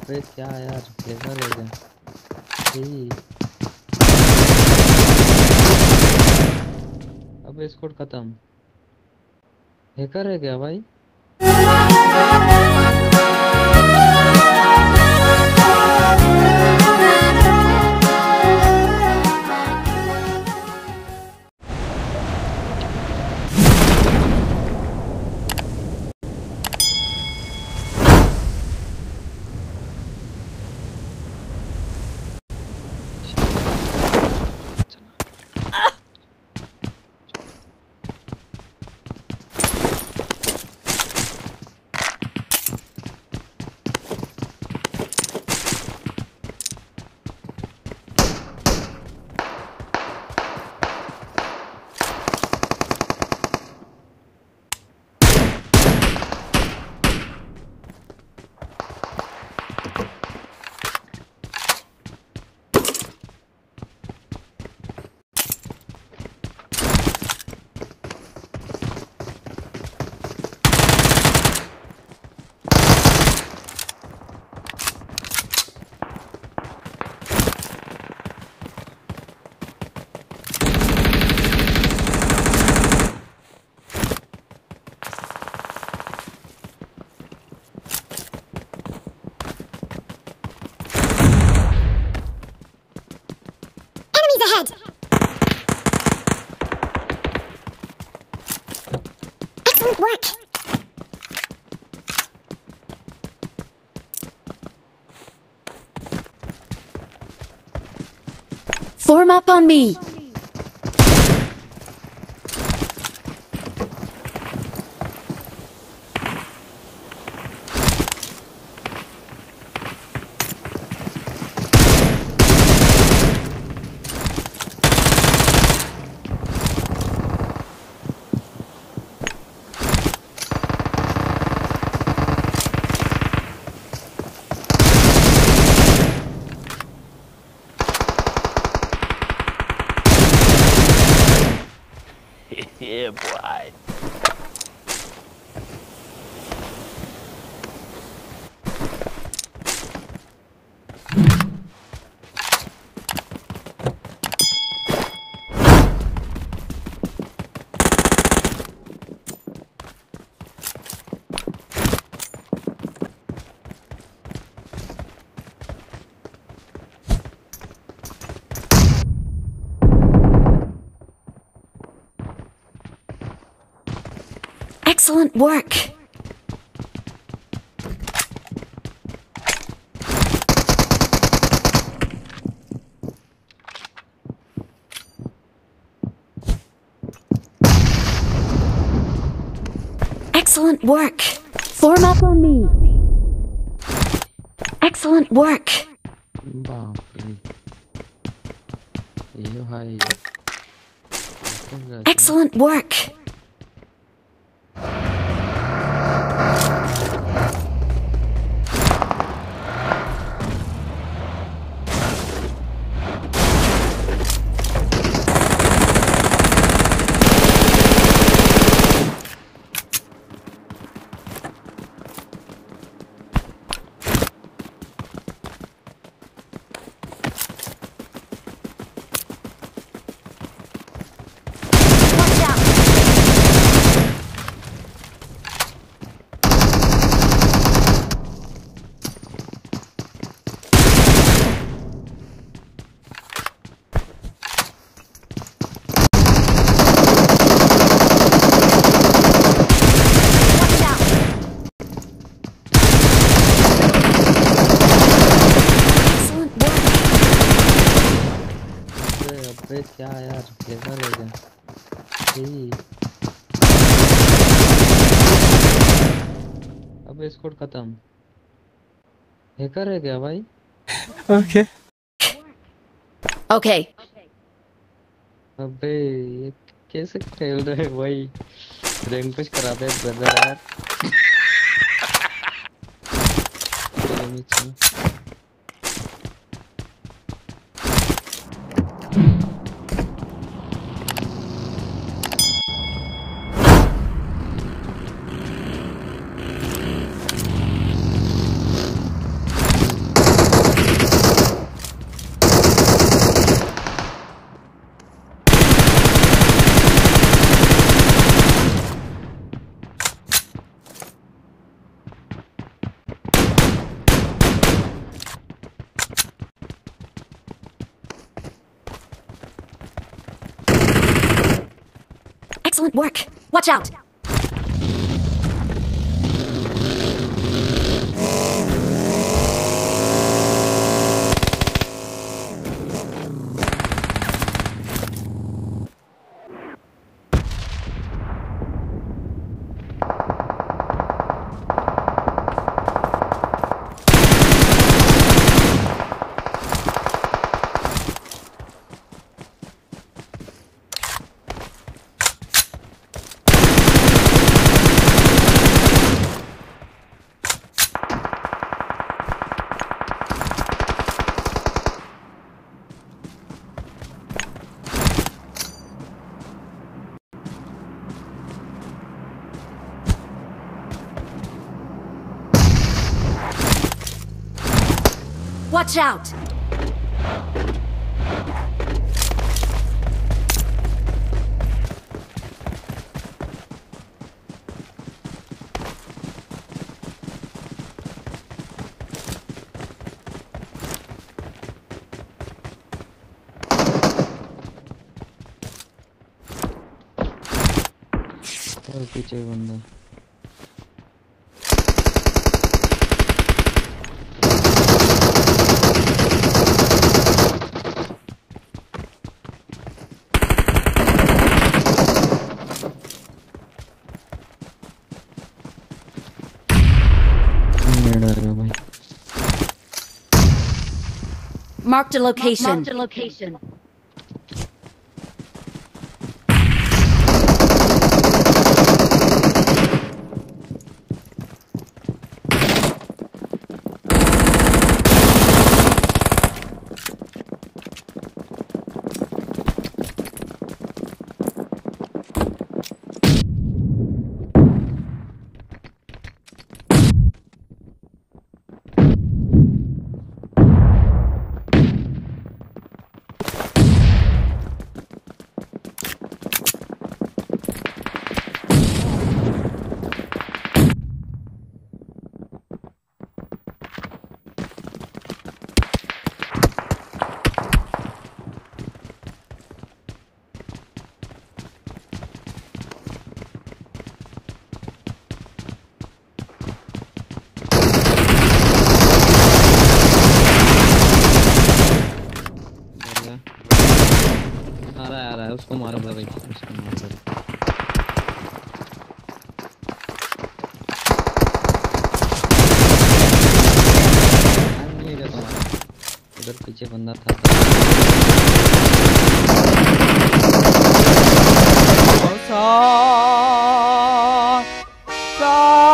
अबे क्या यार, हैकर है क्या? यही। अबे स्कोर खत्म। हैकर है क्या भाई? Ahead! Excellent work! Form up on me! Yeah, boy. Excellent work! Excellent work! Form up on me! Excellent work! बाप रे, ये भाई। Excellent work! अबे क्या यार, हैकर है क्या? यही। अबे स्कोर खत्म। हैकर है क्या भाई? Okay. Okay. अबे ये कैसे खेल रहे हैं भाई? रैंक पुश करा दे ब्रदर यार। चलो नीचे। Excellent work. Watch out. Watch out! पीछे बंदा Marked a location. Marked a location. आ रहा है उसको मारो भाई उसको मारो नहीं तुम्हारा उधर पीछे बंदा था सा